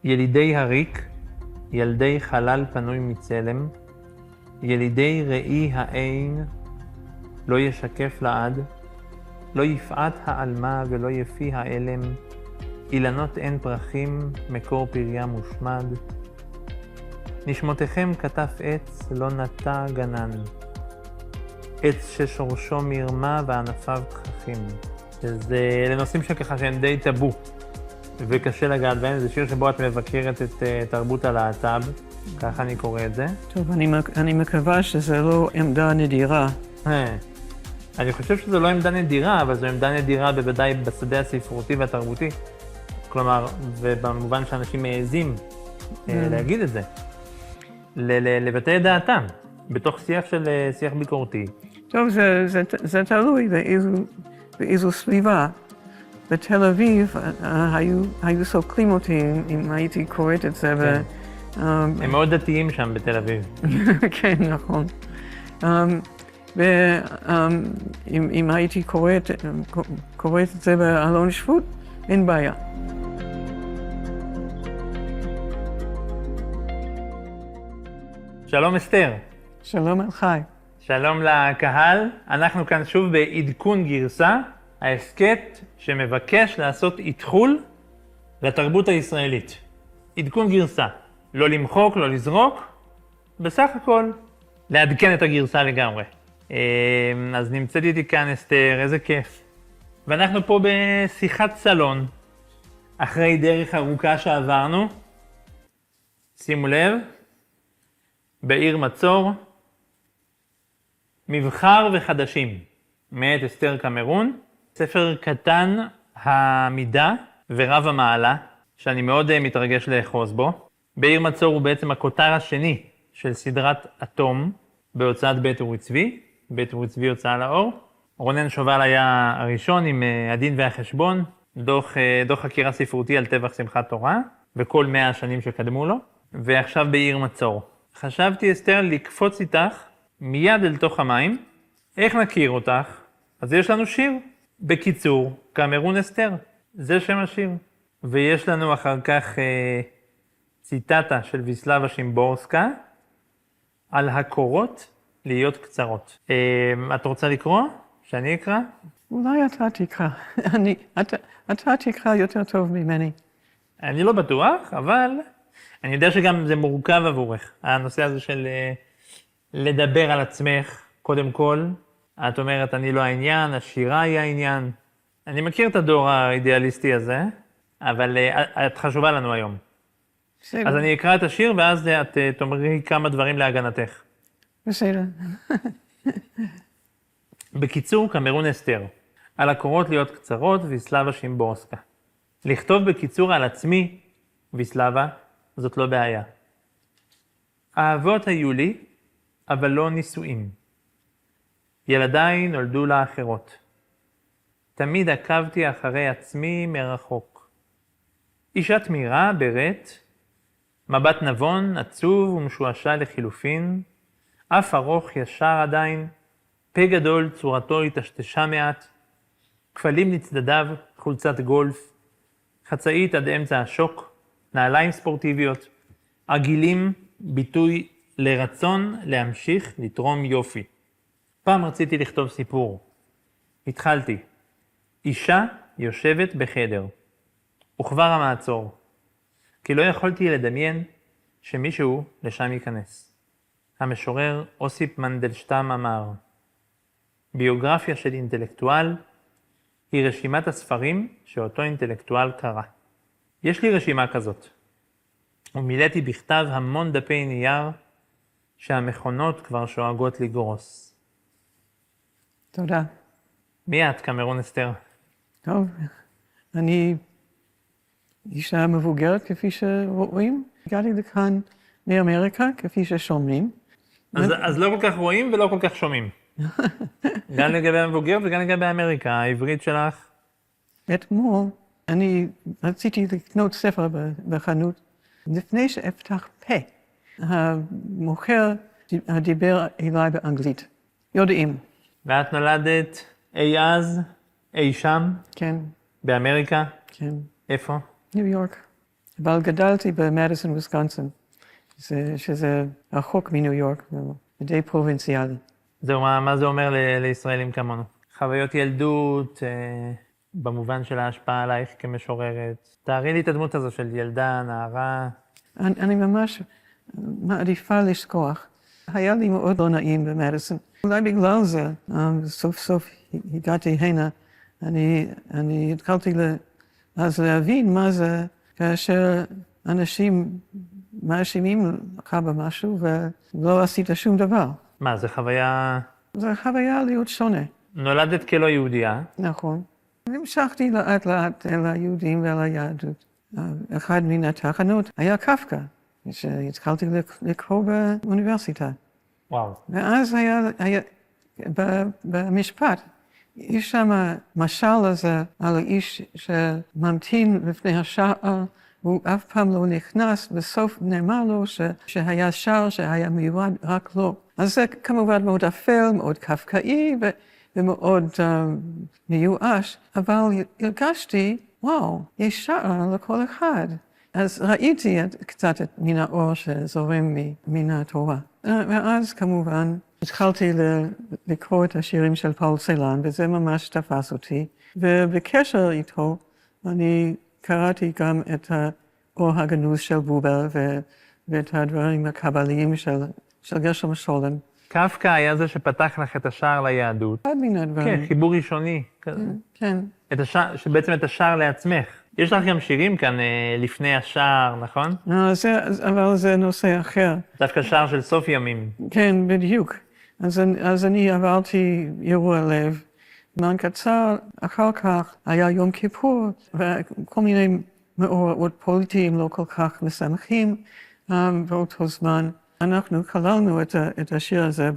ילידי הריק, ילדי חלל פנוי מצלם, ילידי ראי העין, לא ישקף לעד, לא יפעת העלמה ולא יפי האלם, אילנות אין פרחים, מקור פריה מושמד. נשמותיכם כתף עץ, לא נטע גנן. עץ ששורשו מרמה וענפיו תככים. אלה נושאים שככה שהם די טאבו, וקשה לגעת בהם. זה שיר שבו את מבקרת את תרבות הלהט"ב, ככה אני קורא את זה. טוב, אני מקווה שזה לא עמדה נדירה. אני חושב שזו לא עמדה נדירה, אבל זו עמדה נדירה בוודאי בשדה הספרותי והתרבותי. כלומר, ובמובן שאנשים מעזים להגיד את זה, לבטא את דעתם, בתוך שיח ביקורתי. טוב, זה תלוי באיזו סביבה. בתל אביב היו סוקלים אותי אם הייתי קוראת את זה. הם מאוד דתיים שם בתל אביב. כן, נכון. ואם הייתי קוראת את זה באלון שבות, אין בעיה. שלום אסתר. שלום אל חי. שלום לקהל. אנחנו כאן שוב בעדכון גרסה, ההסכת שמבקש לעשות איתחול לתרבות הישראלית. עדכון גרסה. לא למחוק, לא לזרוק, בסך הכל לעדכן את הגרסה לגמרי. אז נמצאת איתי כאן אסתר, איזה כיף. ואנחנו פה בשיחת סלון, אחרי דרך ארוכה שעברנו. שימו לב, בעיר מצור, מבחר וחדשים, מאת אסתר קמרון, ספר קטן המידה ורב המעלה, שאני מאוד מתרגש לאחוז בו. בעיר מצור הוא בעצם הכותר השני של סדרת אטום בהוצאת בית אורי צבי, בית אורי צבי הוצאה לאור. רונן שובל היה הראשון עם הדין והחשבון, דוח חקירה ספרותי על טבח שמחת תורה, וכל 100 השנים שקדמו לו, ועכשיו בעיר מצור. חשבתי אסתר לקפוץ איתך מיד אל תוך המים. איך נכיר אותך? אז יש לנו שיר. בקיצור, קמרון אסתר, זה שם השיר. ויש לנו אחר כך ציטטה של ויסלבה שימבורסקה, על הקורות להיות קצרות. את רוצה לקרוא? שאני אקרא? אולי אתה תקרא. אתה תקרא יותר טוב ממני. אני לא בטוח, אבל אני יודע שגם זה מורכב עבורך. הנושא הזה של לדבר על עצמך, קודם כל. את אומרת, אני לא העניין, השירה היא העניין. אני מכיר את הדור האידיאליסטי הזה, אבל את חשובה לנו היום. בסדר. אז אני אקרא את השיר, ואז את תאמרי כמה דברים להגנתך. בסדר. בקיצור, קמרון אסתר. על הקורות להיות קצרות, ויסלבה שימבורסקה. לכתוב בקיצור על עצמי, ויסלבה, זאת לא בעיה. האבות היו לי, אבל לא נישואים. ילדיי נולדו לאחרות. תמיד עקבתי אחרי עצמי מרחוק. אישה תמירה, ברט, מבט נבון, עצוב ומשועשע לחילופין, אף ארוך ישר עדיין, פה גדול, צורתו התשתשה מעט, כפלים לצדדיו, חולצת גולף, חצאית עד אמצע השוק, נעליים ספורטיביות, עגילים, ביטוי לרצון להמשיך לתרום יופי. פעם רציתי לכתוב סיפור. התחלתי. אישה יושבת בחדר, וכבר המעצור, כי לא יכולתי לדמיין שמישהו לשם ייכנס. המשורר אוסיפ מנדלשטם אמר, ביוגרפיה של אינטלקטואל היא רשימת הספרים שאותו אינטלקטואל קרא. יש לי רשימה כזאת, ומילאתי בכתב המון דפי נייר שהמכונות כבר שואגות לגרוס. תודה. מי את, קמרון אסתר? טוב, אני אישה מבוגרת כפי שרואים. הגעתי לכאן מאמריקה כפי ששומעים. אז לא כל כך רואים ולא כל כך שומעים. גם לגבי המבוגרת וגם לגבי אמריקה, העברית שלך. אתמול אני רציתי לקנות ספר בחנות. לפני שאפתח פה, המוכר דיבר אליי באנגלית. יודעים. ואת נולדת אי אז, אי שם? כן. באמריקה? כן. איפה? ניו יורק. אבל גדלתי במדיסון, וויסקונסין, שזה רחוק מניו יורק, די פרובינציאלי. זהו, מה זה אומר לישראלים כמונו? חוויות ילדות, במובן של ההשפעה עלייך כמשוררת. תארי לי את הדמות הזו של ילדה, נערה. אני ממש מעדיפה לשכוח. היה לי מאוד לא נעים במדיסון. אולי בגלל זה, סוף סוף הגעתי הנה. אני התחלתי אז להבין מה זה כאשר אנשים מאשימים לך במשהו ולא עשית שום דבר. מה, זה חוויה... זו חוויה להיות שונה. נולדת כלא יהודייה. נכון. המשכתי לאט לאט אל היהודים ואל היהדות. אחד מן התחנות היה קפקא, שהתחלתי לקרוא באוניברסיטה. וואו. ואז היה במשפט, יש שם משל הזה על האיש שממתין לפני השער, הוא אף פעם לא נכנס, בסוף נאמר לו שהיה שער שהיה מיועד רק לו. אז זה כמובן מאוד אפל, מאוד קפקאי ומאוד מיואש, אבל הרגשתי, וואו, יש שער לכל אחד. אז ראיתי קצת מן האור שזורם מן התורה. ואז כמובן התחלתי לקרוא את השירים של פאול סלן, וזה ממש תפס אותי. ובקשר איתו אני קראתי גם את האור הגנוז של בובר ואת הדברים הקבליים של גרשום שולם. קפקא היה זה שפתח לך את השער ליהדות. אחד מן הדברים. כן, חיבור ראשוני. כן. שבעצם את השער לעצמך. יש לך גם שירים כאן לפני השער, נכון? אבל זה נושא אחר. דווקא שער של סוף ימים. כן, בדיוק. אז אני עברתי אירוע לב. זמן קצר אחר כך היה יום כיפור, וכל מיני מאורעות פוליטיים לא כל כך משמחים. באותו זמן אנחנו כללנו את השיר הזה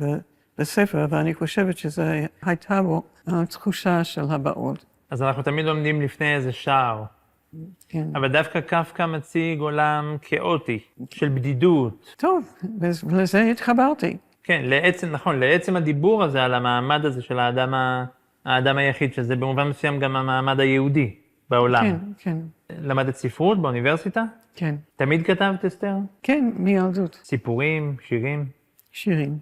בספר, ואני חושבת שזה הייתה בו תחושה של הבאות. אז אנחנו תמיד לומדים לפני איזה שער. כן. אבל דווקא קפקא מציג עולם כאוטי, של בדידות. טוב, ולזה התחברתי. כן, נכון, לעצם הדיבור הזה על המעמד הזה של האדם היחיד, שזה במובן מסוים גם המעמד היהודי בעולם. כן, כן. למדת ספרות באוניברסיטה? כן. תמיד כתבת, אסתר? כן, מילדות. סיפורים, שירים? שירים.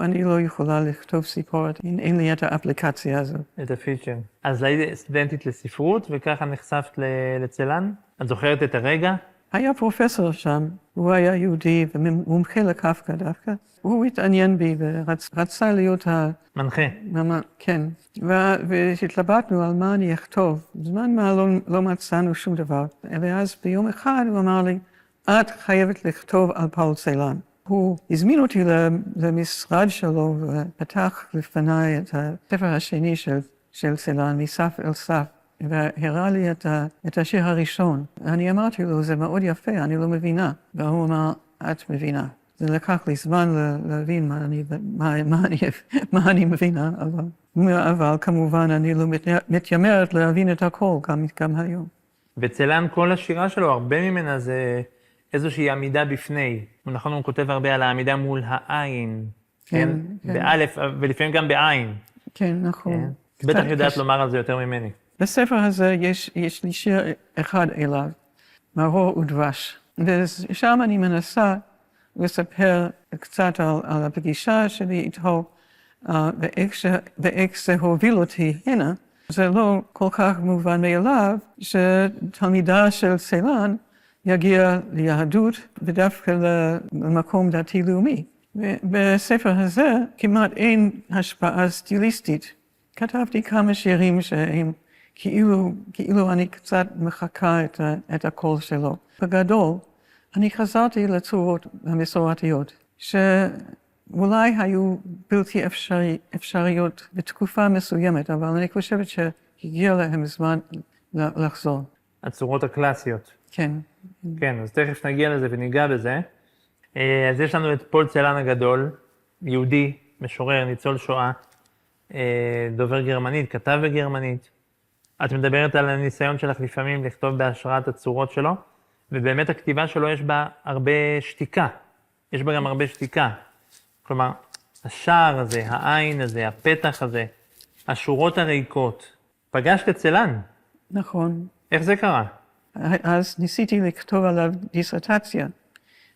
אני לא יכולה לכתוב סיפורת, אין לי את האפליקציה הזו. את הפיצ'ר. אז היית סטודנטית לספרות, וככה נחשפת לצלן? את זוכרת את הרגע? היה פרופסור שם, הוא היה יהודי ומומחה לקפקא דווקא. הוא התעניין בי ורצה להיות מנחה. כן. והתלבטנו על מה אני אכתוב. בזמן מה לא מצאנו שום דבר. ואז ביום אחד הוא אמר לי, את חייבת לכתוב על פאול סלן. הוא הזמין אותי למשרד שלו ופתח לפניי את הספר השני של סלן, מסף אל סף, והראה לי את השיר הראשון. אני אמרתי לו, זה מאוד יפה, אני לא מבינה. והוא אמר, את מבינה. זה לקח לי זמן להבין מה אני מבינה, אבל כמובן אני לא מתיימרת להבין את הכל, גם היום. וצלן, כל השירה שלו, הרבה ממנה זה איזושהי עמידה בפני. נכון, הוא כותב הרבה על העמידה מול העין. כן. באלף, ולפעמים גם בעין. כן, נכון. בטח יודעת לומר על זה יותר ממני. בספר הזה יש לי שיר אחד אליו, מרור ודבש. ושם אני מנסה לספר קצת על הפגישה שלי איתו, ואיך זה הוביל אותי הנה. זה לא כל כך מובן מאליו שתלמידה של סלן יגיע ליהדות ודווקא למקום דתי-לאומי. בספר הזה כמעט אין השפעה סטיליסטית. כתבתי כמה שירים שהם כאילו אני קצת מחקה את הקול שלו. בגדול, אני חזרתי לצורות המסורתיות, שאולי היו בלתי אפשריות בתקופה מסוימת, אבל אני חושבת שהגיע להם זמן לחזור. הצורות הקלאסיות. כן. כן, אז תכף נגיע לזה וניגע בזה. אז יש לנו את פול צלן הגדול, יהודי, משורר, ניצול שואה, דובר גרמנית, כתב בגרמנית. את מדברת על הניסיון שלך לפעמים לכתוב בהשראת הצורות שלו, ובאמת הכתיבה שלו יש בה הרבה שתיקה. יש בה גם הרבה שתיקה. כלומר, השער הזה, העין הזה, הפתח הזה, השורות הריקות. פגשת את צלן. נכון. איך זה קרה? אז ניסיתי לכתוב עליו דיסרטציה,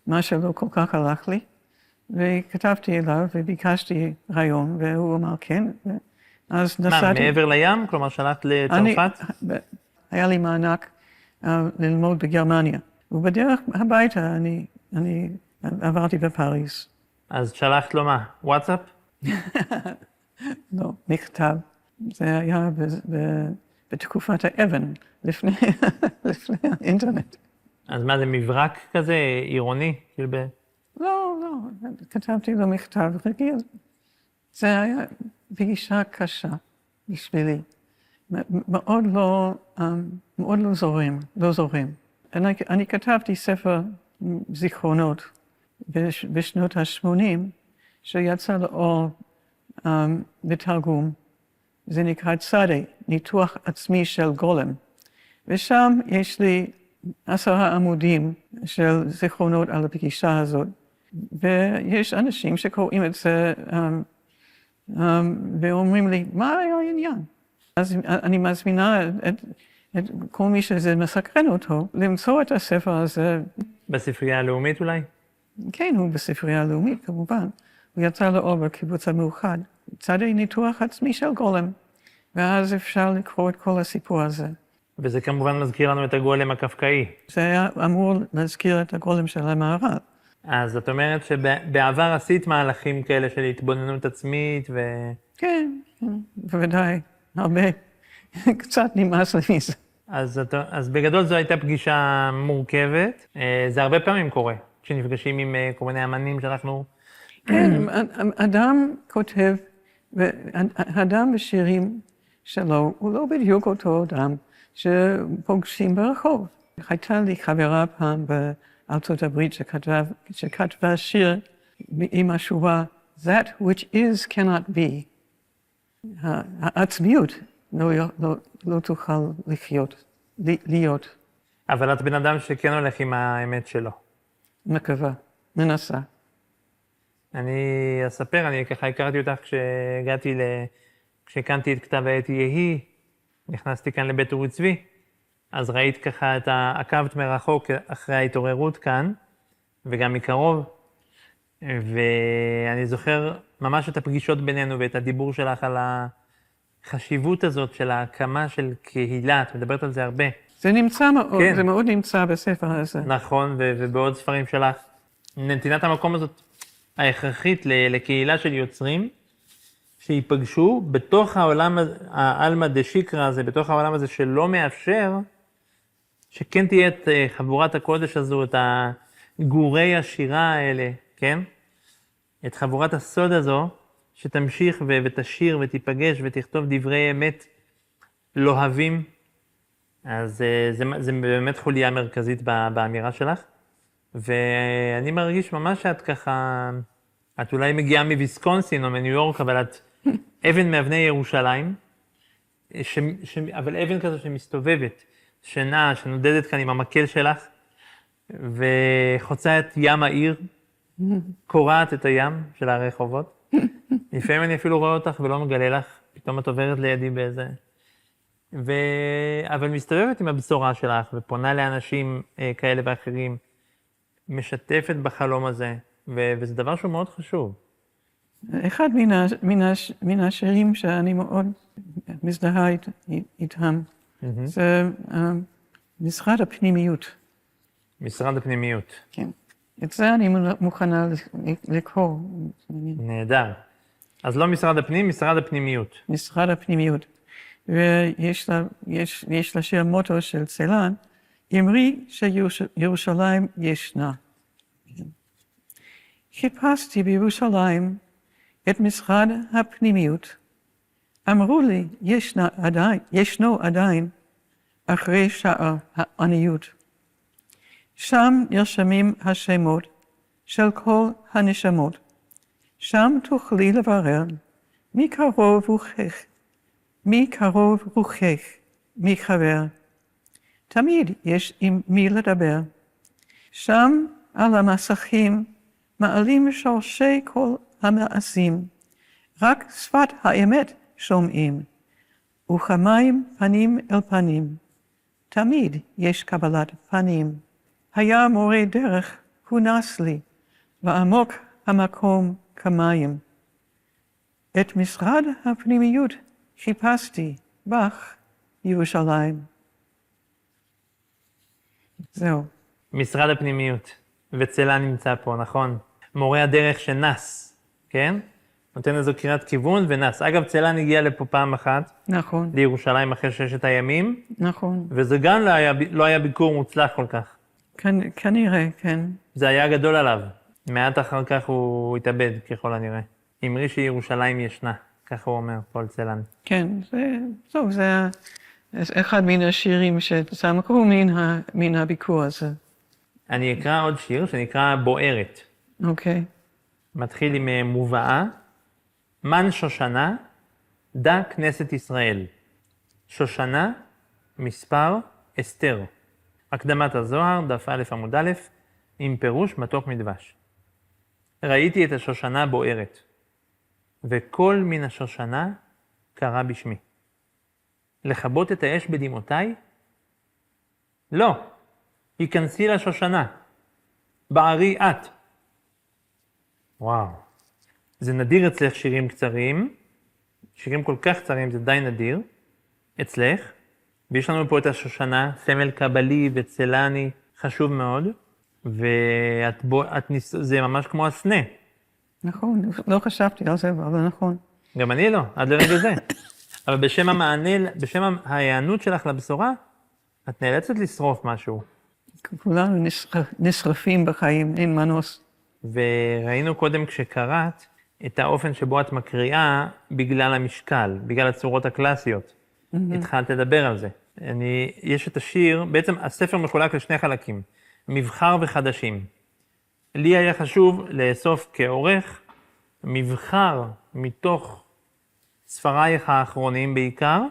מה שלא כל כך הלך לי, וכתבתי אליו וביקשתי רעיון, והוא אמר כן, אז נסעתי... מה, מעבר לים? כלומר, שלחת לצרפת? היה לי מענק ללמוד בגרמניה, ובדרך הביתה אני עברתי בפריז. אז שלחת לו מה? וואטסאפ? לא, מכתב. זה היה בתקופת האבן, לפני האינטרנט. אז מה, זה מברק כזה עירוני? לא, כתבתי לו מכתב רגיל. זה היה פגישה קשה בשבילי. מאוד לא זורם. אני כתבתי ספר זיכרונות בשנות ה-80, שיצא לאור בתרגום. זה נקרא צדה, ניתוח עצמי של גולם. ושם יש לי 10 עמודים של זיכרונות על הפגישה הזאת. ויש אנשים שקוראים את זה ואומרים לי, מה היה העניין? אז אני מזמינה את כל מי שזה מסקרן אותו, למצוא את הספר הזה. בספרייה הלאומית אולי? כן, הוא בספרייה הלאומית כמובן. הוא יצא לאור בקיבוץ המאוחד. צדה ניתוח עצמי של גולם. ואז אפשר לקרוא את כל הסיפור הזה. וזה כמובן מזכיר לנו את הגולם הקפקאי. זה היה אמור להזכיר את הגולם של המערב. אז את אומרת שבעבר עשית מהלכים כאלה של התבוננות עצמית כן, בוודאי, הרבה. קצת נמאס לי מזה. אז בגדול זו הייתה פגישה מורכבת. זה הרבה פעמים קורה, כשנפגשים עם כל מיני אמנים שאנחנו... כן, אדם כותב, ואדם בשירים שלו, הוא לא בדיוק אותו אדם שפוגשים ברחוב. הייתה לי חברה פעם בארצות הברית שכתבה שיר עם השורה, That which is cannot be. העצמיות לא תוכל להיות. אבל את בן אדם שכן הולך עם האמת שלו. מקווה, מנסה. אני אספר, אני ככה הכרתי אותך כשהקמתי את כתב העת יהי, נכנסתי כאן לבית אורי צבי, אז ראית ככה עקבת מרחוק אחרי ההתעוררות כאן, וגם מקרוב, ואני זוכר ממש את הפגישות בינינו ואת הדיבור שלך על החשיבות הזאת של ההקמה של קהילה, את מדברת על זה הרבה. זה נמצא מאוד, כן. זה מאוד נמצא בספר הזה. נכון, ובעוד ספרים שלך. נתינת המקום הזאת ההכרחית לקהילה של יוצרים, שיפגשו בתוך העולם, העלמא דשיקרא הזה, בתוך העולם הזה שלא מאפשר, שכן תהיה את חבורת הקודש הזו, את גורי השירה האלה, כן? את חבורת הסוד הזו, שתמשיך ותשיר ותיפגש ותכתוב דברי אמת לוהבים. אז זה באמת חוליה מרכזית באמירה שלך. ואני מרגיש ממש שאת ככה, את אולי מגיעה מוויסקונסין או מניו יורק, אבל את אבן מאבני ירושלים, אבל אבן כזו שמסתובבת, שנעה, שנודדת כאן עם המקל שלך, וחוצה את ים העיר, קורעת את הים של הרחובות. לפעמים אני אפילו רואה אותך ולא מגלה לך, פתאום את עוברת לידי באיזה... אבל מסתובבת עם הבשורה שלך, ופונה לאנשים כאלה ואחרים, משתפת בחלום הזה, וזה דבר שהוא מאוד חשוב. אחד מן השירים שאני מאוד מזדהה איתם, זה משרד הפנימיות. משרד הפנימיות. כן. את זה אני מוכנה לקרוא. נהדר. אז לא משרד הפנים, משרד הפנימיות. משרד הפנימיות. ויש לשיר מוטו של צלן, אמרי שירושלים ישנה. חיפשתי בירושלים את משרד הפנימיות. אמרו לי, ישנו עדיין אחרי שער העניות. שם נרשמים השמות של כל הנשמות. שם תוכלי לברר מי קרוב רוחך, מי חבר. תמיד יש עם מי לדבר. שם על המסכים מעלים שורשי כל המעשים. רק שפת האמת שומעים, וכמים פנים אל פנים. תמיד יש קבלת פנים. היה מורה דרך, הוא נס לי, ועמוק המקום כמים. את משרד הפנימיות חיפשתי בך, ירושלים. זהו. משרד הפנימיות, וצלה נמצא פה, נכון? מורה הדרך שנס, כן? נותן איזו קריאת כיוון ונס. אגב, צלן הגיע לפה פעם אחת, נכון, לירושלים אחרי 6 הימים, נכון. וזה גם לא היה ביקור מוצלח כל כך. כנראה, כן. זה היה גדול עליו. מעט אחר כך הוא התאבד, ככל הנראה. אמרי שירושלים ישנה, ככה הוא אומר, פול צלן. כן, זה אחד מן השירים שצמחו מן הביקור הזה. אני אקרא עוד שיר שנקרא בוערת. אוקיי. מתחיל עם מובאה, מן שושנה, דה כנסת ישראל. שושנה, מספר, אסתר. הקדמת הזוהר, דף א' עמוד א', עם פירוש מתוק מדבש. ראיתי את השושנה בוערת, וכל מן השושנה קרא בשמי. לכבות את האש בדמעותיי? לא, היכנסי לשושנה, בערי את. וואו, זה נדיר אצלך שירים קצרים, שירים כל כך קצרים, זה די נדיר, אצלך, ויש לנו פה את השושנה, סמל קבלי וצלני, חשוב מאוד, זה ממש כמו הסנה. נכון, לא חשבתי על זה, אבל נכון. גם אני לא, עד לרגע זה. אבל בשם המענה, בשם ההיענות שלך לבשורה, את נאלצת לשרוף משהו. כולנו נשרפים בחיים, אין מנוס. וראינו קודם כשקראת את האופן שבו את מקריאה בגלל המשקל, בגלל הצורות הקלאסיות. התחלת לדבר על זה. יש את השיר, בעצם הספר מחולק לשני חלקים, מבחר וחדשים. לי היה חשוב לאסוף כעורך מבחר מתוך ספרייך האחרונים בעיקר,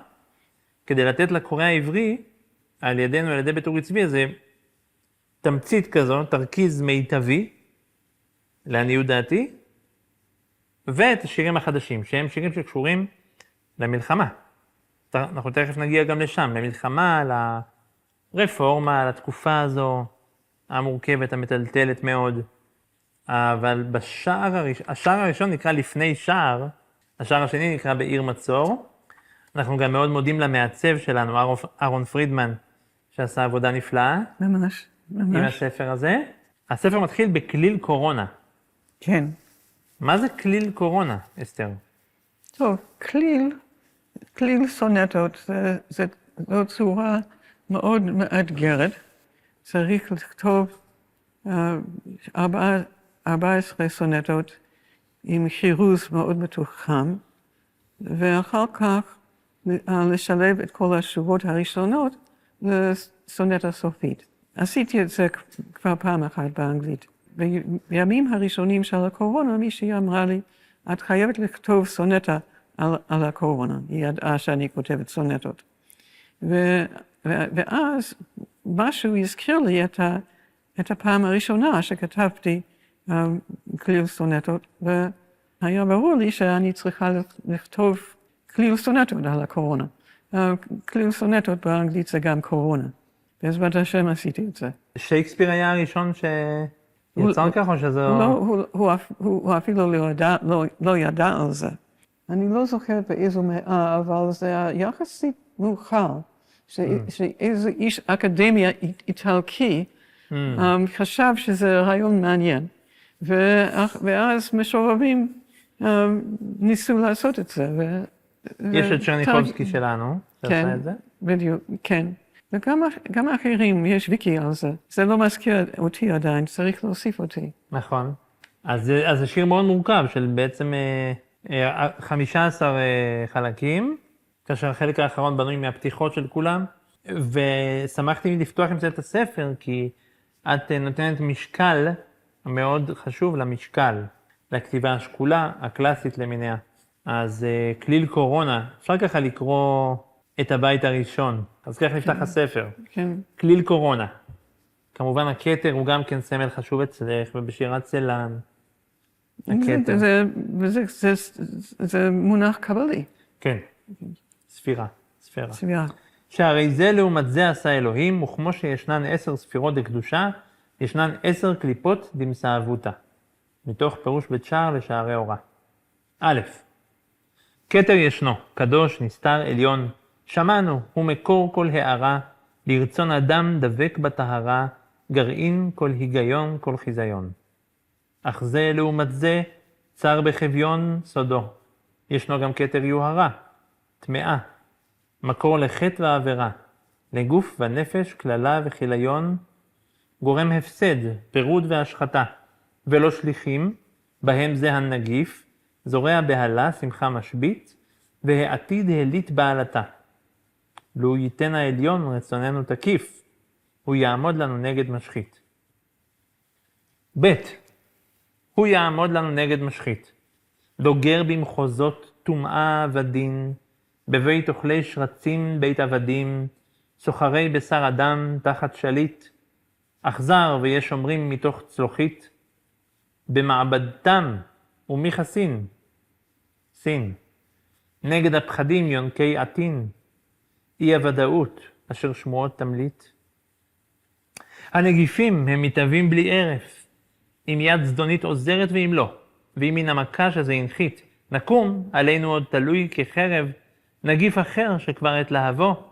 כדי לתת לקורא העברי, על ידינו, על ידי בית אורי צבי, איזה תמצית כזו, תרכיז מיטבי, לעניות דעתי, ואת השירים החדשים, שהם שירים שקשורים למלחמה. אנחנו תכף נגיע גם לשם, למלחמה, לרפורמה, לתקופה הזו, המורכבת, המטלטלת מאוד. אבל השער הראשון נקרא לפני שער, השער השני נקרא בעיר מצור. אנחנו גם מאוד מודים למעצב שלנו, אהרון פרידמן, שעשה עבודה נפלאה. ממש, ממש. עם הספר הזה. הספר מתחיל בכליל קורונה. כן. מה זה כליל קורונה, אסתר? טוב, כליל סונטות, זו צורה מאוד מאתגרת. צריך לכתוב 14 סונטות עם חירוז מאוד מתוחם, ואחר כך לשלב את כל השורות הראשונות לסונטה סופית. עשיתי את זה כבר פעם אחת באנגלית. בימים הראשונים של הקורונה, מישהי אמרה לי, את חייבת לכתוב סונטה על הקורונה. היא ידעה שאני כותבת סונטות. ואז משהו הזכיר לי את הפעם הראשונה שכתבתי כליל סונטות, והיה ברור לי שאני צריכה לכתוב כליל סונטות על הקורונה. כליל סונטות באנגלית זה גם קורונה. בעזרת השם עשיתי את זה. שייקספיר היה הראשון שיצר כך או שזה... הוא אפילו לא ידע על זה. אני לא זוכרת באיזו מאה, אבל זה היה יחסית מאוחר, שאיזה איש אקדמיה איטלקי חשב שזה רעיון מעניין, ואז משוררים ניסו לעשות את זה. יש את צ'רניחובסקי שלנו, שעשה את זה? בדיוק, כן. וגם אחרים, יש ויקי על זה. זה לא מזכיר אותי עדיין, צריך להוסיף אותי. נכון. אז זה שיר מאוד מורכב של בעצם 15 חלקים, כאשר החלק האחרון בנוי מהפתיחות של כולם, ושמחתי לפתוח עם זה את הספר, כי את נותנת משקל מאוד חשוב למשקל, לכתיבה השקולה, הקלאסית למיניה. אז כליל קורונה, אפשר ככה לקרוא את הבית הראשון, אז ככה נפתח הספר. כן. כליל קורונה. כמובן הכתר הוא גם כן סמל חשוב אצלך, ובשירת צלן. הכתר. זה מונח קבלי. כן, ספירה. שהרי זה לעומת זה עשה אלוהים, וכמו שישנן 10 ספירות דקדושה, ישנן 10 קליפות דמסעבותא. מתוך פירוש בית שער לשערי אורה. א', כתר ישנו, קדוש, נסתר, עליון, שמענו, הוא מקור כל הערה, לרצון אדם דבק בטהרה, גרעין כל היגיון, כל חיזיון. אך זה לעומת זה, צר בחביון סודו. ישנו גם כתר יוהרה, טמאה, מקור לחטא ועבירה, לגוף ונפש, כללה וכיליון, גורם הפסד, פירוד והשחתה, ולא שליחים, בהם זה הנגיף, זורע בהלה, שמחה משבית, והעתיד העלית בעלתה. לו ייתן העליון רצוננו תקיף, הוא יעמוד לנו נגד משחית. ב' הוא יעמוד לנו נגד משחית. דוגר במחוזות טומאה ודין, בבית אוכלי שרצים בית עבדים, סוחרי בשר אדם תחת שליט, אכזר ויש אומרים מתוך צלוחית, במעבדתם ומי חסין? סין. נגד הפחדים יונקי עתין, אי הוודאות אשר שמועות תמליט. הנגיפים הם מתאבים בלי ערף, אם יד זדונית עוזרת ואם לא, ואם מן המכה שזה הנחית, נקום עלינו עוד תלוי כחרב, נגיף אחר שכבר את להבו,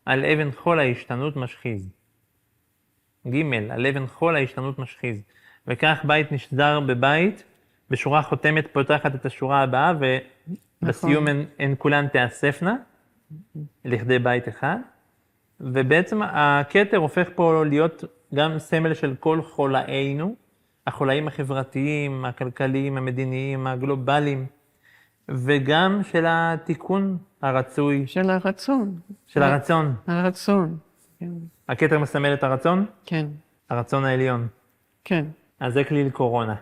על אבן חול ההשתנות משחיז. ג' על אבן חול ההשתנות משחיז. וכך בית נשדר בבית, בשורה חותמת פותחת את השורה הבאה, ובסיום הן כולן תאספנה, לכדי בית אחד. ובעצם הכתר הופך פה להיות גם סמל של כל חולאינו, החולאים החברתיים, הכלכליים, המדיניים, הגלובליים, וגם של התיקון הרצוי. של הרצון. של הרצון. הרצון, כן. הכתר מסמל את הרצון? כן. הרצון העליון. כן. אז זה כליל קורונה.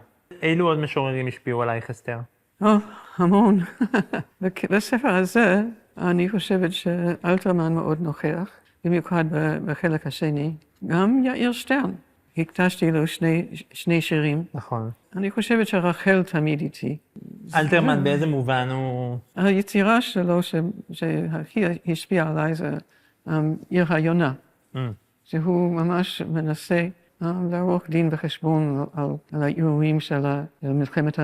אילו עוד משוררים השפיעו עלייך, אסתר? המון. בספר הזה, אני חושבת שאלתרמן מאוד נוכח, במיוחד בחלק השני. גם יאיר שטרן. הקדשתי לו שני שירים. נכון. אני חושבת שרחל תמיד איתי. אלתרמן באיזה מובן הוא... היצירה שלו שהכי השפיעה עליי זה עיר היונה. שהוא ממש מנסה לערוך דין וחשבון על האירועים של מלחמת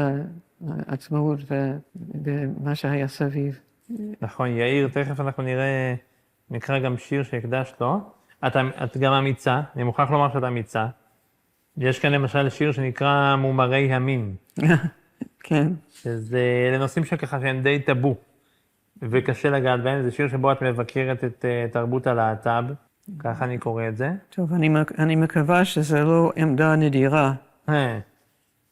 העצמאות ומה שהיה סביב. נכון, יאיר, תכף אנחנו נקרא גם שיר שהקדשת לו. את גם אמיצה, אני מוכרח לומר שאת אמיצה. יש כאן למשל שיר שנקרא מומרי המין. כן. שזה לנושאים שככה שהם די טאבו, וקשה לגעת בהם. זה שיר שבו את מבקרת את תרבות הלהט"ב, ככה אני קורא את זה. טוב, אני מקווה שזה לא עמדה נדירה.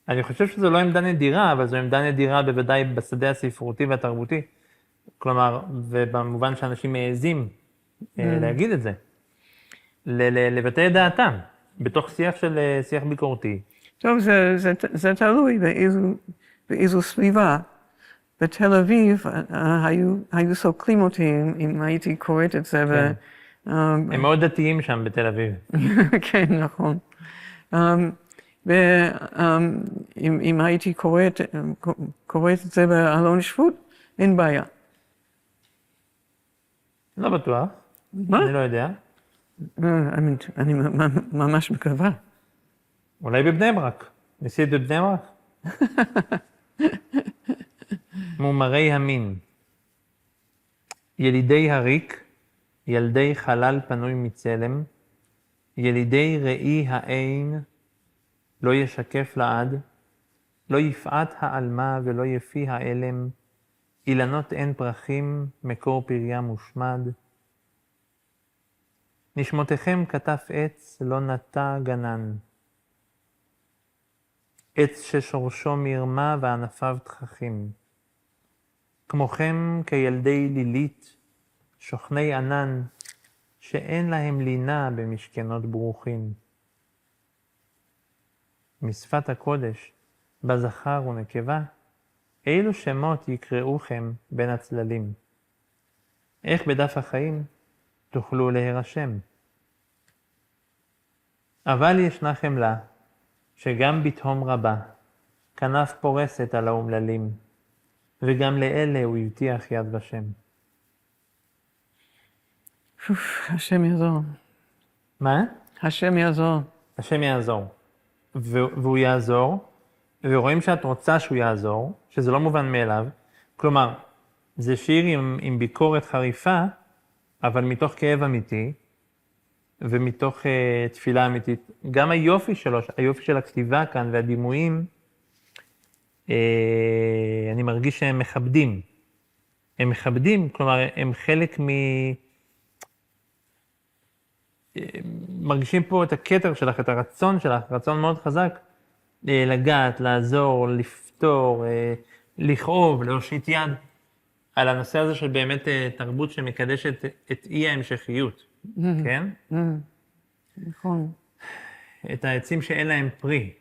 אני חושב שזו לא עמדה נדירה, אבל זו עמדה נדירה בוודאי בשדה הספרותי והתרבותי. כלומר, ובמובן שאנשים מעזים להגיד את זה, לבטא את דעתם, בתוך שיח ביקורתי. טוב, זה תלוי באיזו סביבה. בתל אביב היו סוקלים אותי אם הייתי קוראת את זה. הם מאוד דתיים שם בתל אביב. כן, נכון. ואם הייתי קוראת את זה באלון שבות, אין בעיה. לא בטוח. מה? אני לא יודע. אני ממש מקווה. אולי בבני ברק. ניסית בבני ברק? מומרי המין. ילידי הריק, ילדי חלל פנוי מצלם, ילידי ראי העין, לא ישקף לעד, לא יפעת העלמה ולא יפי העלם, אילנות אין פרחים, מקור פריה מושמד. נשמותיכם כתף עץ, לא נטע גנן. עץ ששורשו מרמה וענפיו תככים. כמוכם כילדי לילית, שוכני ענן, שאין להם לינה במשכנות ברוכים. משפת הקודש, בזכר ונקבה, אילו שמות יקראוכם בין הצללים. איך בדף החיים תוכלו להירשם. אבל ישנה חמלה, שגם בתהום רבה, כנף פורסת על האומללים, וגם לאלה הוא הבטיח יד ושם. השם יעזור. מה? השם יעזור. השם יעזור. והוא יעזור, ורואים שאת רוצה שהוא יעזור, שזה לא מובן מאליו. כלומר, זה שיר עם ביקורת חריפה, אבל מתוך כאב אמיתי, ומתוך תפילה אמיתית. גם היופי שלו, היופי של הכתיבה כאן והדימויים, אני מרגיש שהם מכבדים. הם מכבדים, כלומר, הם חלק מרגישים פה את הכתר שלך, את הרצון שלך, רצון מאוד חזק, לגעת, לעזור, לפתור, לכאוב, להושיט יד, על הנושא הזה של באמת תרבות שמקדשת את אי ההמשכיות, כן? נכון. את העצים שאין להם פרי,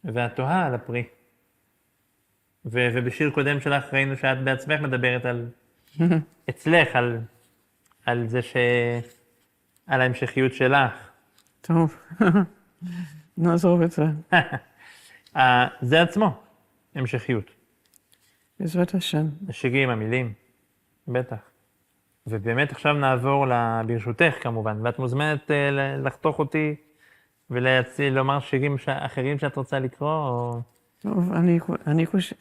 והתוהה על הפרי. ובשיר קודם שלך ראינו שאת בעצמך מדברת על, אצלך, על זה על ההמשכיות שלך. טוב, נעזוב את זה. זה עצמו, המשכיות. בעזרת השם. השירים, המילים, בטח. ובאמת עכשיו נעבור ברשותך כמובן, ואת מוזמנת לחתוך אותי ולומר שירים אחרים שאת רוצה לקרוא, או... טוב,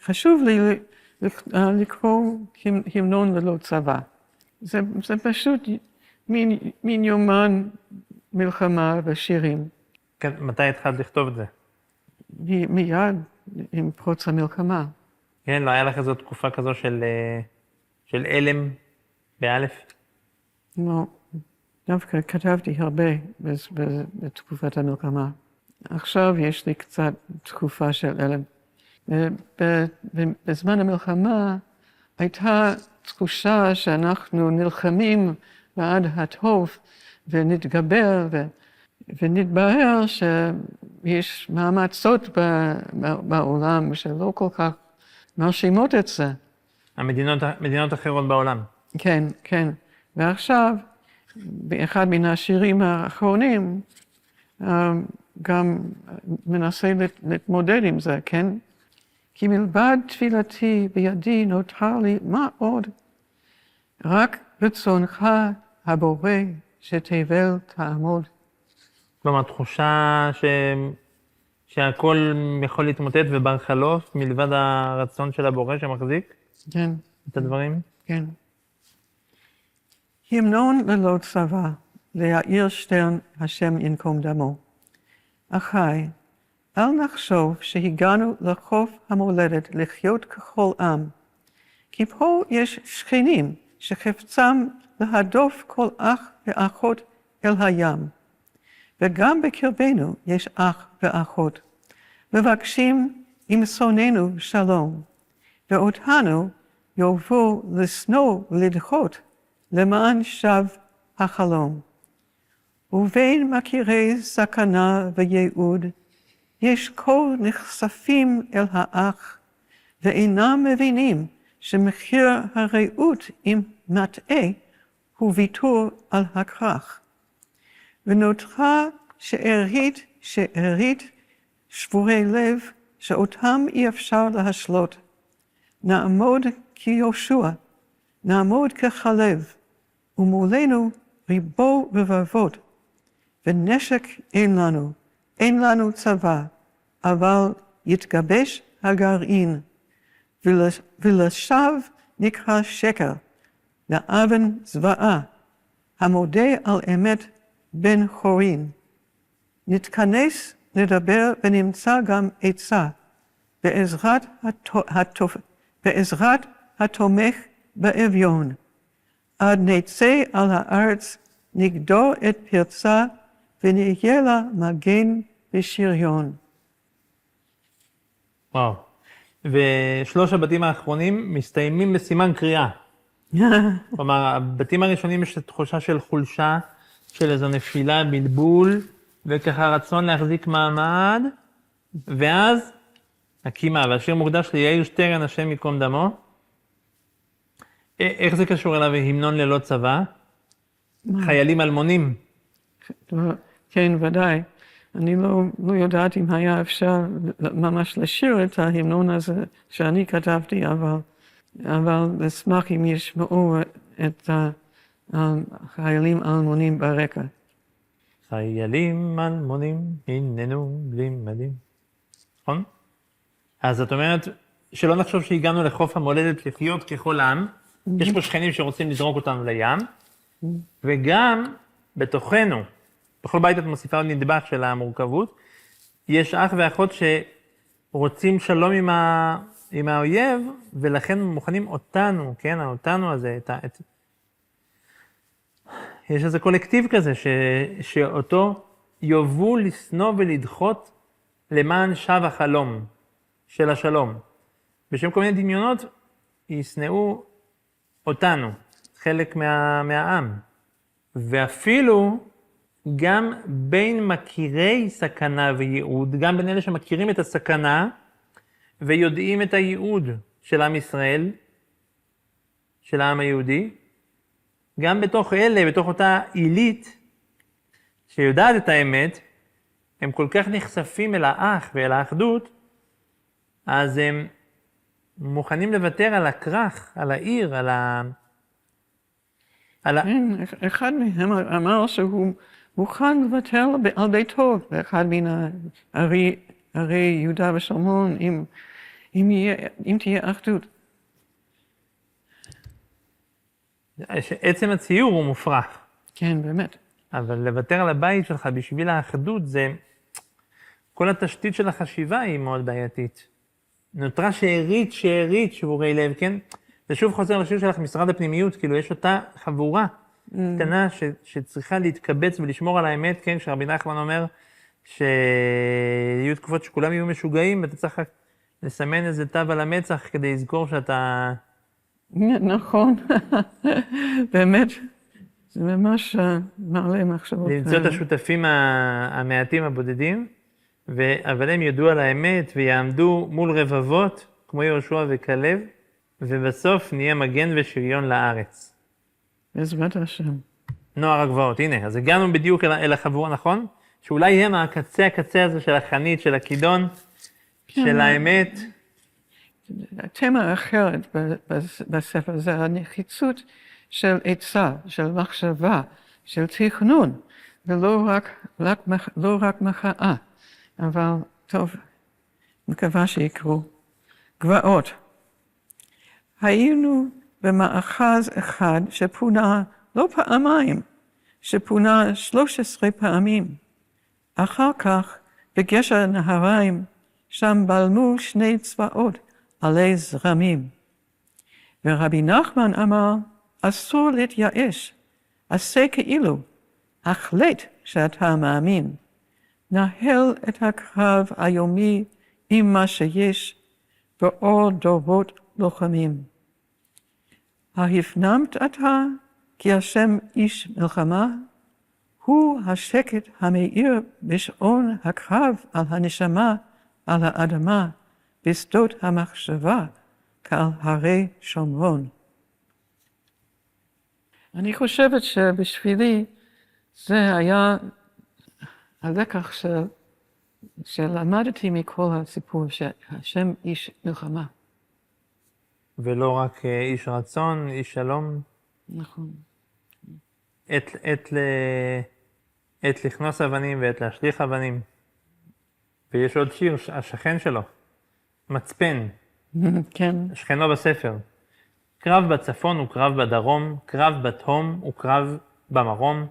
חשוב לי לקרוא המנון ללא צבא. זה פשוט מין יומן מלחמה בשירים. מתי התחלת לכתוב את זה? מיד עם פרוץ המלחמה. כן, לא היה לך איזו תקופה כזו של אלם באלף? לא, דווקא כתבתי הרבה בתקופת המלחמה. עכשיו יש לי קצת תקופה של אלם. בזמן המלחמה הייתה תחושה שאנחנו נלחמים בעד הטוב ונתגבר ונתבהר שיש מאמצות בעולם שלא כל כך מרשימות את זה. המדינות אחרות בעולם. כן, כן. ועכשיו, באחד מן השירים האחרונים, גם מנסה להתמודד עם זה, כן? כי מלבד תפילתי בידי נותר לי מה עוד? רק רצונך הבורא שתבל תעמוד. כלומר, תחושה שהכל יכול להתמוטט ובר חלוף, מלבד הרצון של הבורא שמחזיק? כן. את הדברים? כן. המנון ללא צבא, ליאיר שטרן, השם ינקום דמו. אחי, אל נחשוב שהגענו לחוף המולדת לחיות ככל עם, כי פה יש שכנים שחפצם להדוף כל אח ואחות אל הים, וגם בקרבנו יש אח ואחות, מבקשים עם שונאינו שלום, ואותנו יאהבו לשנוא ולדחות, למען שב החלום. ובין מכירי סכנה וייעוד, יש כה נחשפים אל האח, ואינם מבינים שמחיר הרעות עם מטעה הוא ויתור על הכרח. ונותרה שארית שבורי לב, שאותם אי אפשר להשלות. נעמוד כיהושע, נעמוד ככלב, ומולנו ריבו רבבות, ונשק אין לנו צבא, אבל יתגבש הגרעין, ולשווא נקרא שקר, לאבן זוועה, המודה על אמת בן חורין. נתכנס, נדבר ונמצא גם עצה, בעזרת התומך באביון. עד נצא על הארץ, נגדור את פרצה, ונהיה לה מגן בשריון. וואו. ושלוש הבתים האחרונים מסתיימים בסימן קריאה. כלומר, הבתים הראשונים יש תחושה של חולשה, של איזו נפילה, בלבול, וככה רצון להחזיק מעמד, ואז הקימה, והשיר מוקדש ליאיר שטרן, השם יקום דמו. איך זה קשור אליו המנון ללא צבא? חיילים אלמונים. כן, ודאי. אני לא יודעת אם היה אפשר ממש לשיר את ההמנון הזה שאני כתבתי, אבל אשמח אם ישמעו את חיילים אלמונים ברקע. חיילים אלמונים, הננו בלי מדים. נכון? אז זאת אומרת, שלא נחשוב שהגענו לחוף המולדת לחיות ככל עם, יש פה שכנים שרוצים לזרוק אותנו לים, וגם בתוכנו, בכל בית את מוסיפה עוד נדבך של המורכבות, יש אח ואחות שרוצים שלום עם האויב, ולכן מוכנים אותנו, כן, האותנו הזה, יש איזה קולקטיב כזה, שאותו יובו לשנוא ולדחות למען שווא החלום של השלום. בשם כל מיני דמיונות, ישנאו אותנו, חלק מהעם. ואפילו גם בין מכירי סכנה וייעוד, גם בין אלה שמכירים את הסכנה ויודעים את הייעוד של עם ישראל, של העם היהודי, גם בתוך אלה, בתוך אותה עילית שיודעת את האמת, הם כל כך נחשפים אל האח ואל האחדות, אז הם מוכנים לוותר על הכרך, על העיר, אחד מהם אמר שהוא מוכן לוותר על ביתו, באחד מן ערי יהודה ושומרון, אם תהיה אחדות. עצם הציור הוא מופרך. כן, באמת. אבל לוותר על הבית שלך בשביל האחדות, זה... כל התשתית של החשיבה היא מאוד בעייתית. נותרה שארית, שבורי לב, כן? זה שוב חוזר לשיר שלך, משרד הפנימיות, כאילו יש אותה חבורה קטנה שצריכה להתקבץ ולשמור על האמת, כן? שרבי נחמן אומר שיהיו תקופות שכולם יהיו משוגעים, ואתה צריך לסמן איזה תו על המצח כדי לזכור שאתה... נכון, באמת, זה ממש מעלה מחשבות. למצוא את השותפים המעטים הבודדים, אבל הם יודו על האמת ויעמדו מול רבבות, כמו יהושע וכלב, ובסוף נהיה מגן ושריון לארץ. בעזרת השם. נוער הגבעות, הנה, אז הגענו בדיוק אל החבורה, נכון? שאולי הם הקצה הזה של החנית, של הכידון, של האמת. תמה אחרת בספר זה הנחיצות של עצה, של מחשבה, של תכנון, ולא רק מחאה. אבל טוב, מקווה שיקרו. גבעות. היינו במאחז אחד שפונה לא פעמיים, שפונה 13 פעמים. אחר כך, בגשר נהריים, שם בלמו 2 צבאות עלי זרמים. ורבי נחמן אמר, אסור להתייאש, עשה כאילו, החלט שאתה מאמין. נהל את הקרב היומי עם מה שיש, באור דורות לוחמים. ההפנמת אתה כי השם איש מלחמה, הוא השקט המאיר בשעון הקרב על הנשמה, על האדמה, בשדות המחשבה, כעל הרי שומרון. אני חושבת שבשבילי זה היה הלקח שלמדתי מכל הסיפור, שהשם איש מלחמה. ולא רק איש רצון, איש שלום. נכון. עת לכנוס אבנים ועת להשליך אבנים. ויש עוד שיר, השכן שלו, מצפן. כן. שכנו בספר. קרב בצפון וקרב בדרום, קרב בתהום וקרב במרום,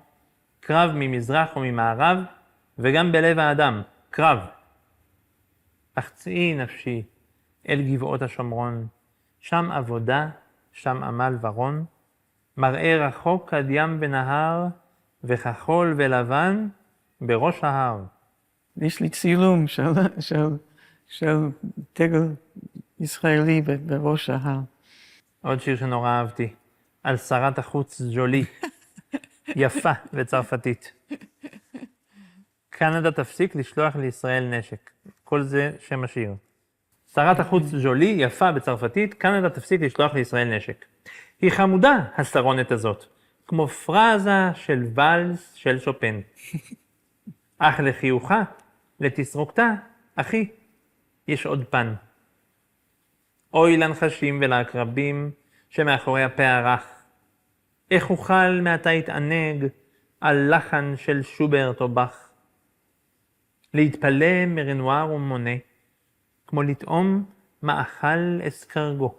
קרב ממזרח וממערב, וגם בלב האדם, קרב. החצאי נפשי אל גבעות השומרון, שם עבודה, שם עמל ורון, מראה רחוק עד ים ונהר, וכחול ולבן בראש ההר. יש לי צילום של דגל ישראלי בראש ההר. עוד שיר שנורא אהבתי, על שרת החוץ ג'ולי, יפה וצרפתית. קנדה תפסיק לשלוח לישראל נשק. כל זה שם השיר. שרת החוץ ג'ולי, יפה בצרפתית, קנדה תפסיק לשלוח לישראל נשק. היא חמודה, השרונת הזאת, כמו פרזה של ולס של שופן. אך לחיוכה, לתסרוקתה, אחי, יש עוד פן. אוי לנחשים ולעקרבים שמאחורי הפה הרך. איך אוכל מעתה התענג על לחן של שוברט או באך? להתפלא מרנואר ומונה, כמו לטעום מאכל אסקרגו.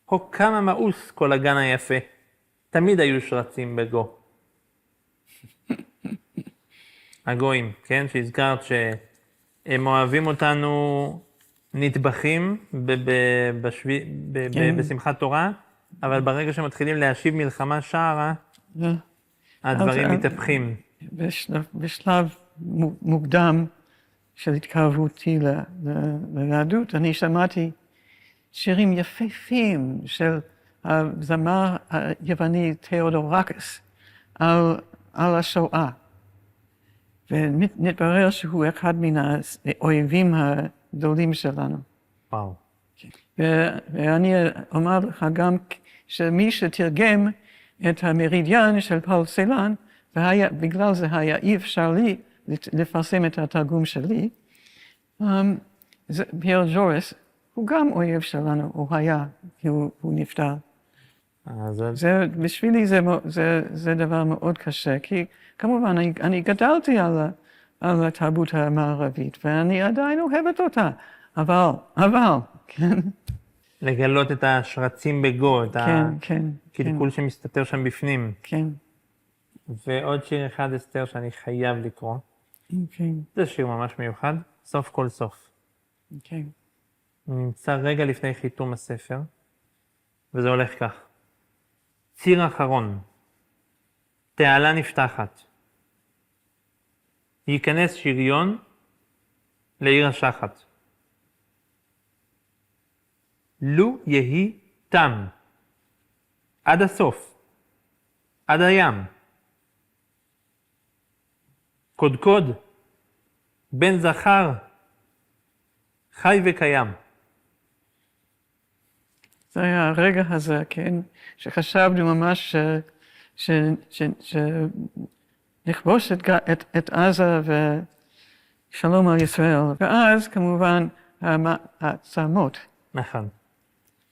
הו כמה מאוס כל הגן היפה, תמיד היו שרצים בגו. הגויים, כן? שהזכרת שהם אוהבים אותנו נטבחים בשמחת תורה, אבל ברגע שמתחילים להשיב מלחמה שערה, הדברים מתהפכים. בשלב מוקדם של התקרבותי ליהדות, אני שמעתי שירים יפהפים של הזמר היווני תיאודורקס על השואה. ונתברר שהוא אחד מן האויבים הגדולים שלנו. וואו. ואני אומר לך גם שמי שתרגם את המרידיאן של פאול סלן, בגלל זה היה אי אפשר לי לפרסם את התרגום שלי, פייר ג'ורס הוא גם אויב שלנו, הוא היה, הוא נפטר. בשבילי זה דבר מאוד קשה, כי כמובן אני גדלתי על התרבות המערבית, ואני עדיין אוהבת אותה, אבל, כן. לגלות את השרצים בגו, את הקלקול שמסתתר שם בפנים. כן. ועוד שיר אחד, אסתר, שאני חייב לקרוא. אוקיי. זה שיר ממש מיוחד, סוף כל סוף. אוקיי. נמצא רגע לפני חיתום הספר, וזה הולך כך. ציר אחרון, תעלה נפתחת. ייכנס שריון לעיר השחת. לו יהי תם, עד הסוף, עד הים. קודקוד, בן זכר, חי וקיים. זה היה הרגע הזה, כן, שחשבנו ממש שנכבוש את עזה ושלום על ישראל. ואז כמובן המעצמות נכון.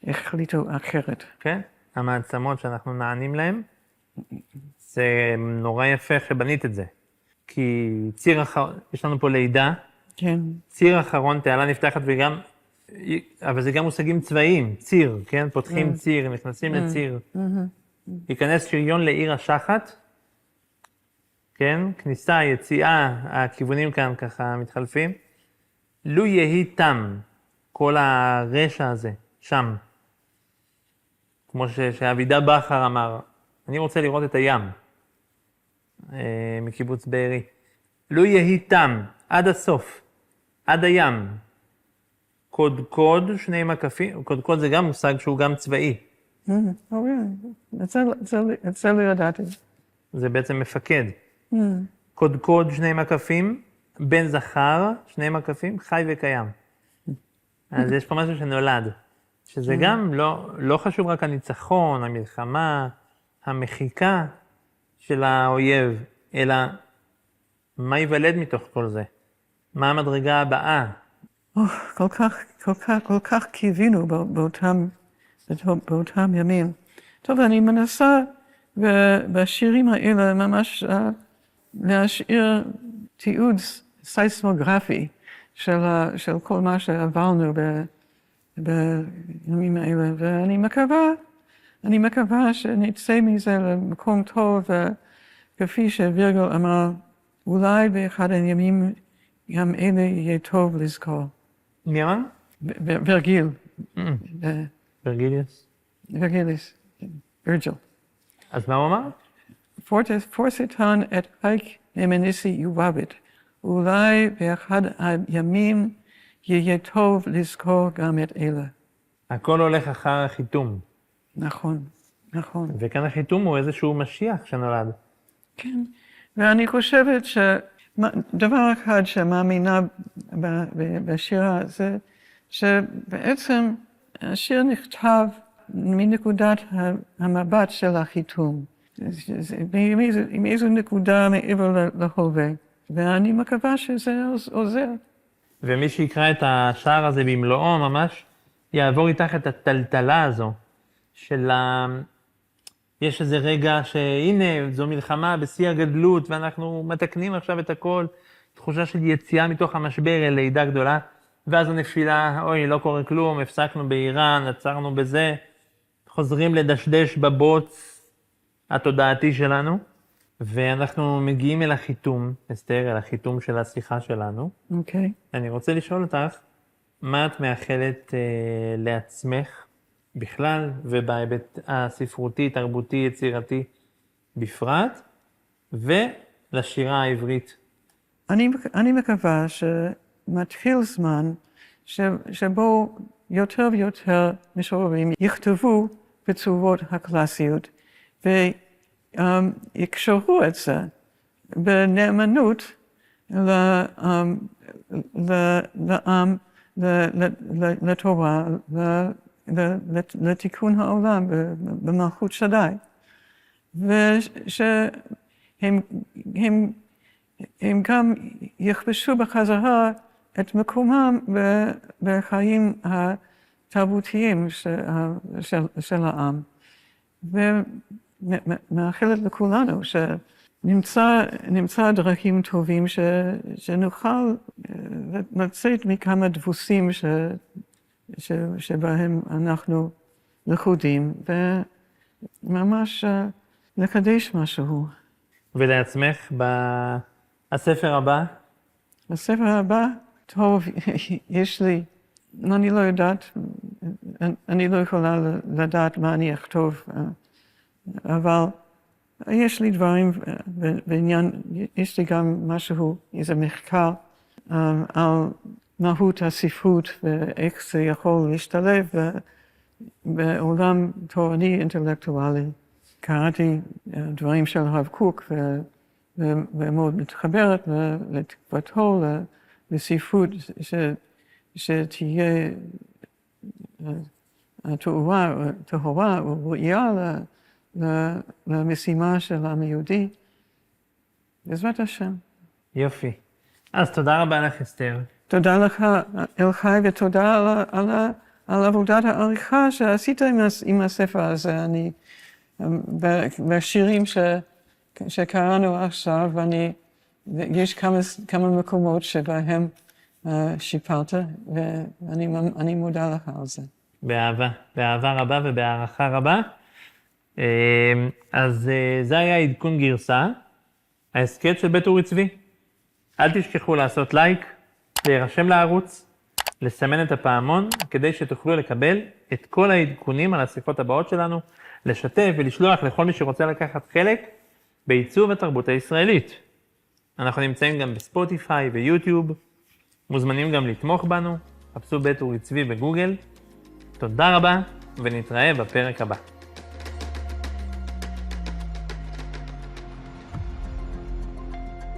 החליטו אחרת. כן, המעצמות שאנחנו נענים להם, זה נורא יפה שבנית את זה. כי ציר אחרון, יש לנו פה לידה, כן. ציר אחרון, תעלה נפתחת וגם, אבל זה גם מושגים צבאיים, ציר, כן? פותחים ציר, נכנסים לציר. ייכנס שריון לעיר השחת, כן? כניסה, יציאה, הכיוונים כאן ככה מתחלפים. לו יהי תם, כל הרשע הזה, שם. כמו שאבידה בכר אמר, אני רוצה לראות את הים, מקיבוץ בארי. לו יהי תם, עד הסוף, עד הים. קודקוד, שני מקפים, קודקוד זה גם מושג שהוא גם צבאי. את זה לא ידעתי. זה בעצם מפקד. קודקוד, שני מקפים, בן זכר, שני מקפים, חי וקיים. אז יש פה משהו שנולד, שזה גם לא חשוב רק הניצחון, המלחמה, המחיקה של האויב, אלא מה ייוולד מתוך כל זה? מה המדרגה הבאה? כל כך קיווינו באותם ימים. טוב, אני מנסה בשירים האלה ממש להשאיר תיעוד סייסמוגרפי של כל מה שעברנו בימים האלה, ואני מקווה שנצא מזה למקום טוב, וכפי שווירגל אמר, אולי באחד הימים גם אלה יהיה טוב לזכור. מי אמר? ורגל. ורגליוס? ורגליוס, וירג'ל. אז מה הוא אמר? פורסטן את הייק נמניסי יובבת. אולי באחד הימים יהיה טוב לזכור גם את אלה. הכל הולך אחר החיתום. נכון. וכאן החיתום הוא איזשהו משיח שנולד. כן, ואני חושבת שדבר אחד שמאמינה בשיר הזה, שבעצם השיר נכתב מנקודת המבט של החיתום. עם איזו נקודה מעבר להווה. ואני מקווה שזה עוזר. ומי שיקרא את השער הזה במלואו ממש, יעבור איתך את הטלטלה הזו של יש איזה רגע שהנה, זו מלחמה בשיא הגדלות, ואנחנו מתקנים עכשיו את הכל, תחושה של יציאה מתוך המשבר אל לידה גדולה, ואז הנפילה, אוי, לא קורה כלום, הפסקנו באיראן, עצרנו בזה, חוזרים לדשדש בבוץ התודעתי שלנו, ואנחנו מגיעים אל החיתום, אסתר, אל החיתום של השיחה שלנו. אוקיי. אני רוצה לשאול אותך, מה את מאחלת לעצמך בכלל, ובהיבט הספרותי, תרבותי, יצירתי בפרט, ולשירה העברית? אני מקווה שמתחיל זמן שבו יותר ויותר משוררים יכתבו בצורות הקלאסיות, ויקשרו את זה בנאמנות לעם, לתורה, לתיקון העולם במלכות שדי. ושהם גם יכבשו בחזרה את מקומם בחיים התרבותיים של העם. ומאחלת לכולנו שנמצא דרכים טובים שנוכל לצאת מכמה דבוסים שבהם אנחנו לכודים, וממש לקדש משהו. ולעצמך, בספר הבא? בספר הבא, טוב, יש לי, אני לא יודעת, אני לא יכולה לדעת מה אני אכתוב, אבל יש לי דברים בעניין, יש לי גם משהו, איזה מחקר על מהות הספרות ואיך זה יכול להשתלב בעולם תורני אינטלקטואלי. קראתי דברים של הרב קוק ומאוד מתחברת לתקוותו לספרות שתהיה טהורה וראויה למשימה של העם היהודי. בעזרת השם. יופי. אז תודה רבה לך, אסתר. תודה לך, אלחי, ותודה על עבודת העריכה שעשית עם הספר הזה. בשירים שקראנו עכשיו, יש כמה מקומות שבהם שיפרת, ואני מודה לך על זה. באהבה רבה ובהערכה רבה. אז זה היה עדכון גרסה, ההסכת של בית אורי צבי. אל תשכחו לעשות לייק, להירשם לערוץ, לסמן את הפעמון, כדי שתוכלו לקבל את כל העדכונים על השיחות הבאות שלנו, לשתף ולשלוח לכל מי שרוצה לקחת חלק בעיצוב התרבות הישראלית. אנחנו נמצאים גם בספוטיפיי ויוטיוב, מוזמנים גם לתמוך בנו, חפשו בית אורי צבי בגוגל. תודה רבה ונתראה בפרק הבא.